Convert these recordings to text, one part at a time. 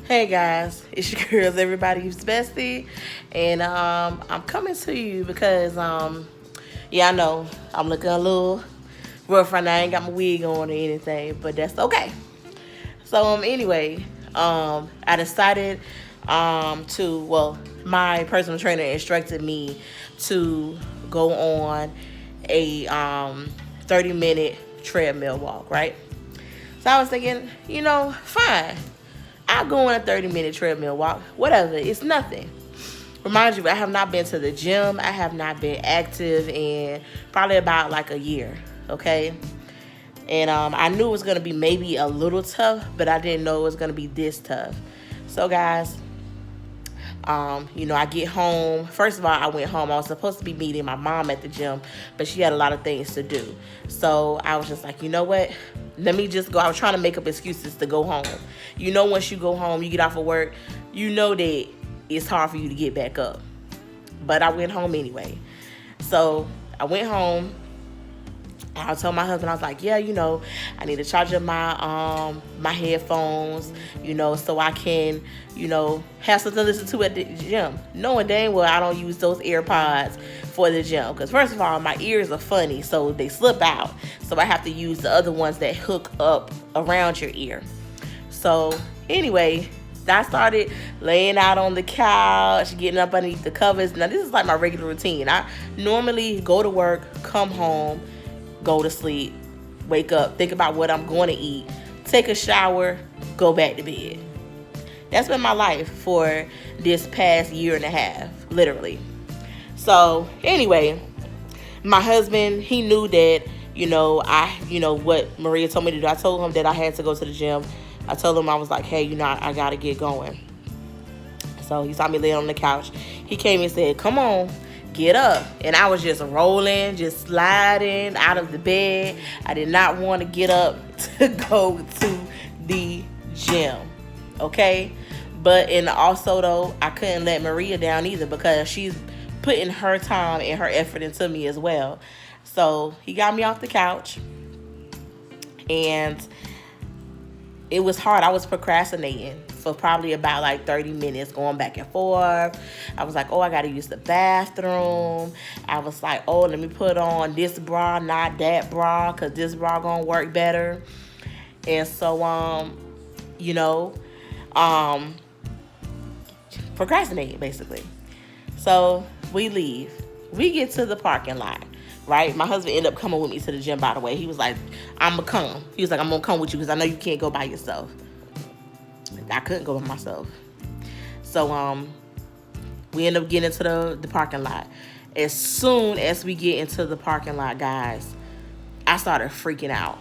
Hey guys, it's your girls, everybody's bestie, and I'm coming to you because yeah, I know I'm looking a little rough right now. I ain't got my wig on or anything, but that's okay. So anyway, I decided my personal trainer instructed me to go on a 30-minute treadmill walk, right? So I was thinking, fine. I'll go on a 30-minute treadmill walk. Whatever. It's nothing. Remind you, I have not been to the gym. I have not been active in probably about like a year. Okay. And I knew it was going to be maybe a little tough, but I didn't know it was going to be this tough. So, guys, I get home. First of all, I went home. I was supposed to be meeting my mom at the gym, but she had a lot of things to do. So I was just like, you know what? Let me just go. I was trying to make up excuses to go home. Once you go home, you get off of work, you know that it's hard for you to get back up. But I went home anyway. So I went home. I told my husband, I was like, yeah, I need to charge up my headphones, so I can, have something to listen to at the gym. Knowing dang well I don't use those AirPods for the gym. Because first of all, my ears are funny, so they slip out. So I have to use the other ones that hook up around your ear. So anyway, I started laying out on the couch, getting up underneath the covers. Now, this is like my regular routine. I normally go to work, come home, go to sleep, wake up, think about what I'm going to eat, take a shower, go back to bed. That's been my life for this past year and a half, literally. So anyway, my husband, he knew that, what Maria told me to do. I told him that I had to go to the gym. I told him, I was like, hey, I got to get going. So he saw me laying on the couch. He came and said, come on, get up. And I was just rolling, just sliding out of the bed. I did not want to get up to go to the gym. Okay? And also though, I couldn't let Maria down either because she's putting her time and her effort into me as well. So he got me off the couch, and it was hard. I was procrastinating for probably about like 30 minutes, going back and forth. I was like, oh, I got to use the bathroom. I was like, oh, let me put on this bra, not that bra, because this bra going to work better. And so, procrastinating basically. So we leave. We get to the parking lot. Right? My husband ended up coming with me to the gym, by the way. He was like, I'm going to come. He was like, I'm going to come with you because I know you can't go by yourself. I couldn't go by myself. So we ended up getting into the parking lot. As soon as we get into the parking lot, guys, I started freaking out.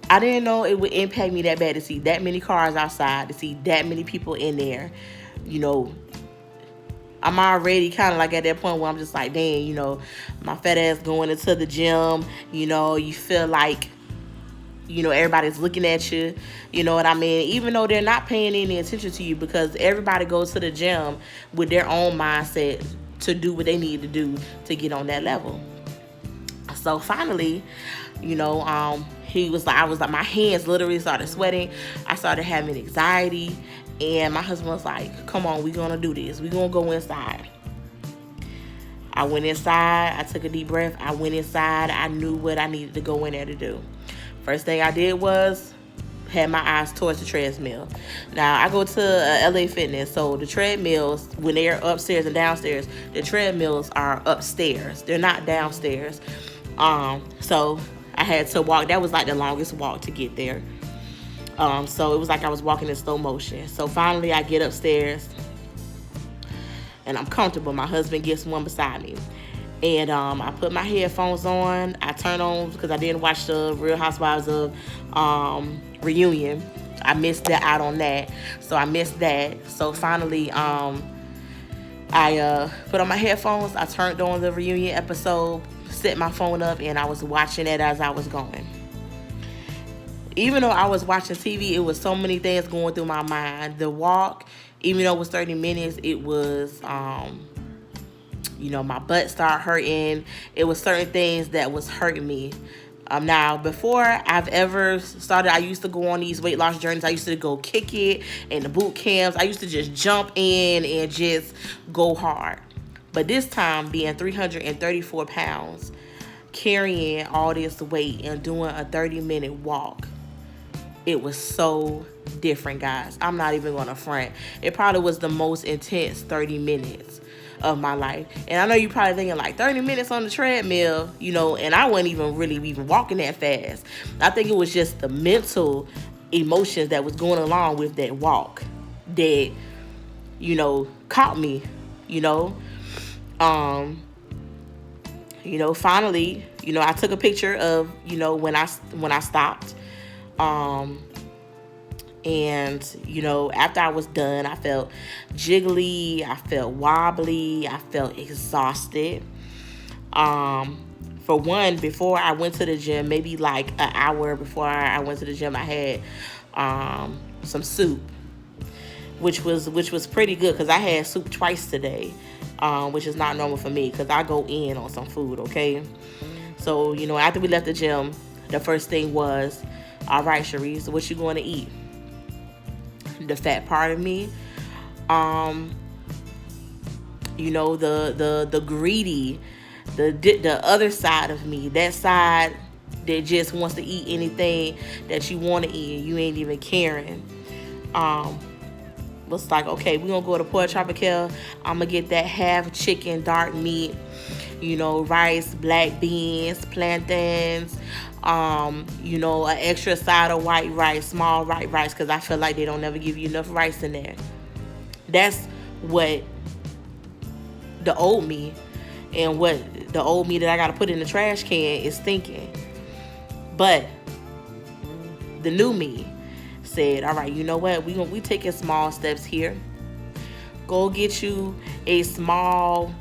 I didn't know it would impact me that bad to see that many cars outside, to see that many people in there. I'm already kind of like at that point where I'm just like, dang, my fat ass going into the gym, you feel like, everybody's looking at you, you know what I mean? Even though they're not paying any attention to you, because everybody goes to the gym with their own mindset to do what they need to do to get on that level. So finally, he was like, I was like, my hands literally started sweating. I started having anxiety. And my husband was like, come on, we're going to do this. We're going to go inside. I went inside. I took a deep breath. I went inside. I knew what I needed to go in there to do. First thing I did was had my eyes towards the treadmill. Now, I go to LA Fitness. So the treadmills, when they're upstairs and downstairs, the treadmills are upstairs. They're not downstairs. So I had to walk. That was like the longest walk to get there. So it was like I was walking in slow motion. So finally I get upstairs and I'm comfortable. My husband gets one beside me. And I put my headphones on. I turn on, because I didn't watch the Real Housewives of Reunion. I missed out on that. So I missed that. So finally I put on my headphones. I turned on the Reunion episode, set my phone up, and I was watching it as I was going. Even though I was watching TV, it was so many things going through my mind. The walk, even though it was 30 minutes, it was, my butt started hurting. It was certain things that was hurting me. Now, before I've ever started, I used to go on these weight loss journeys. I used to go kick it in the boot camps. I used to just jump in and just go hard. But this time, being 334 pounds, carrying all this weight and doing a 30-minute walk, it was so different, guys. I'm not even going to front. It probably was the most intense 30 minutes of my life. And I know you're probably thinking like 30 minutes on the treadmill, and I wasn't even walking that fast. I think it was just the mental emotions that was going along with that walk that, caught me, finally, I took a picture of, when I stopped. And, after I was done, I felt jiggly, I felt wobbly, I felt exhausted. For one, before I went to the gym, maybe like an hour before I went to the gym, I had some soup, which was pretty good because I had soup twice today, which is not normal for me because I go in on some food, okay? So, after we left the gym, the first thing was, all right, Sharice, what you going to eat? The fat part of me, the greedy, the other side of me, that side that just wants to eat anything that you want to eat and you ain't even caring. Was like, okay, we're gonna go to Port Tropical. I'm gonna get that half chicken, dark meat, rice, black beans, plantains, an extra side of white rice, small white rice, because I feel like they don't never give you enough rice in there. That's what the old me and what the old me that I got to put in the trash can is thinking. But the new me said, all right, you know what? We taking small steps here. Go get you a small,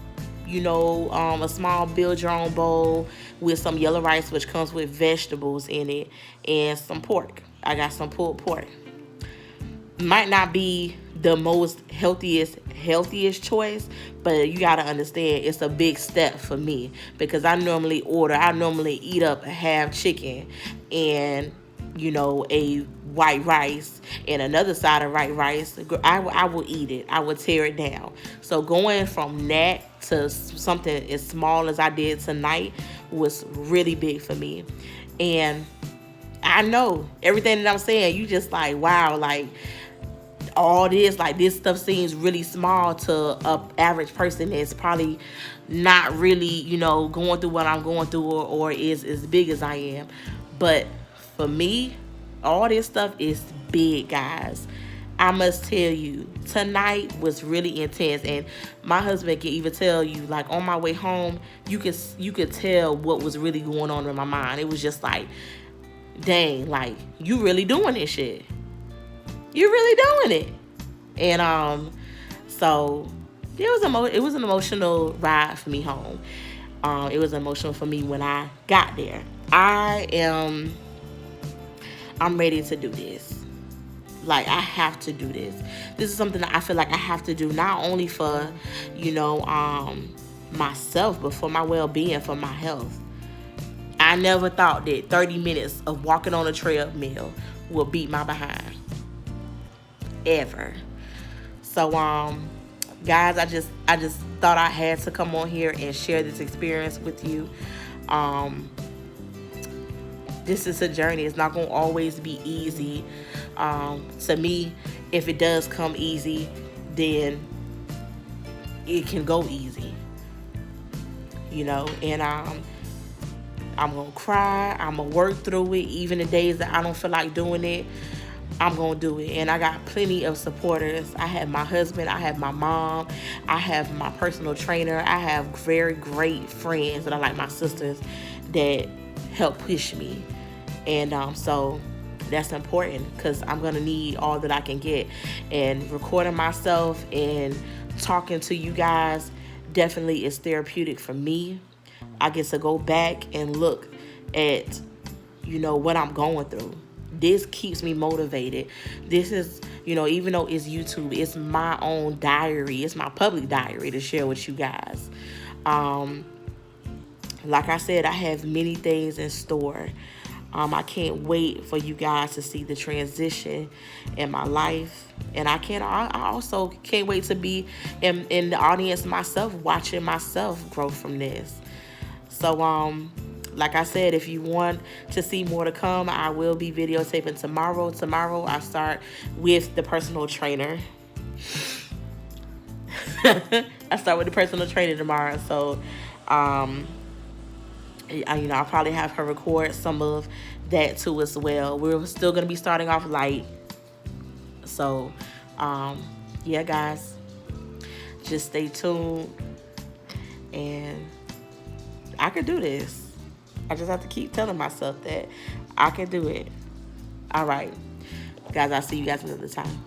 a small build your own bowl with some yellow rice, which comes with vegetables in it, and some pork. I got some pulled pork. Might not be the most healthiest choice, but you got to understand it's a big step for me because I normally eat up a half chicken and a white rice and another side of white rice. I will eat it. I will tear it down. So going from that to something as small as I did tonight was really big for me. And I know everything that I'm saying, you just like, wow, like all this, like this stuff seems really small to a average person that's probably not really, going through what I'm going through or is as big as I am. But for me, all this stuff is big, guys. I must tell you, tonight was really intense, and my husband can even tell you, like on my way home, you could tell what was really going on in my mind. It was just like, dang, like you really doing this shit. You're really doing it. And so it was an emotional ride for me home. It was emotional for me when I got there. I'm ready to do this. Like, I have to do this. This is something that I feel like I have to do, not only for, myself, but for my well-being, for my health. I never thought that 30 minutes of walking on a treadmill would beat my behind. Ever. So, guys, I just thought I had to come on here and share this experience with you. This is a journey. It's not going to always be easy. To me, if it does come easy, then it can go easy. And I'm going to cry. I'm going to work through it. Even the days that I don't feel like doing it, I'm going to do it. And I got plenty of supporters. I have my husband. I have my mom. I have my personal trainer. I have very great friends that are like my sisters that help push me. And so that's important because I'm going to need all that I can get. And recording myself and talking to you guys definitely is therapeutic for me. I get to go back and look at, what I'm going through. This keeps me motivated. This is, even though it's YouTube, it's my own diary. It's my public diary to share with you guys. like I said, I have many things in store. I can't wait for you guys to see the transition in my life. And I also can't wait to be in the audience myself, watching myself grow from this. So, like I said, if you want to see more to come, I will be videotaping tomorrow. Tomorrow, I start with the personal trainer. I start with the personal trainer tomorrow. So, I'll probably have her record some of that too as well. We're still going to be starting off light. So, yeah, guys, just stay tuned. And I can do this. I just have to keep telling myself that I can do it. All right. Guys, I'll see you guys another time.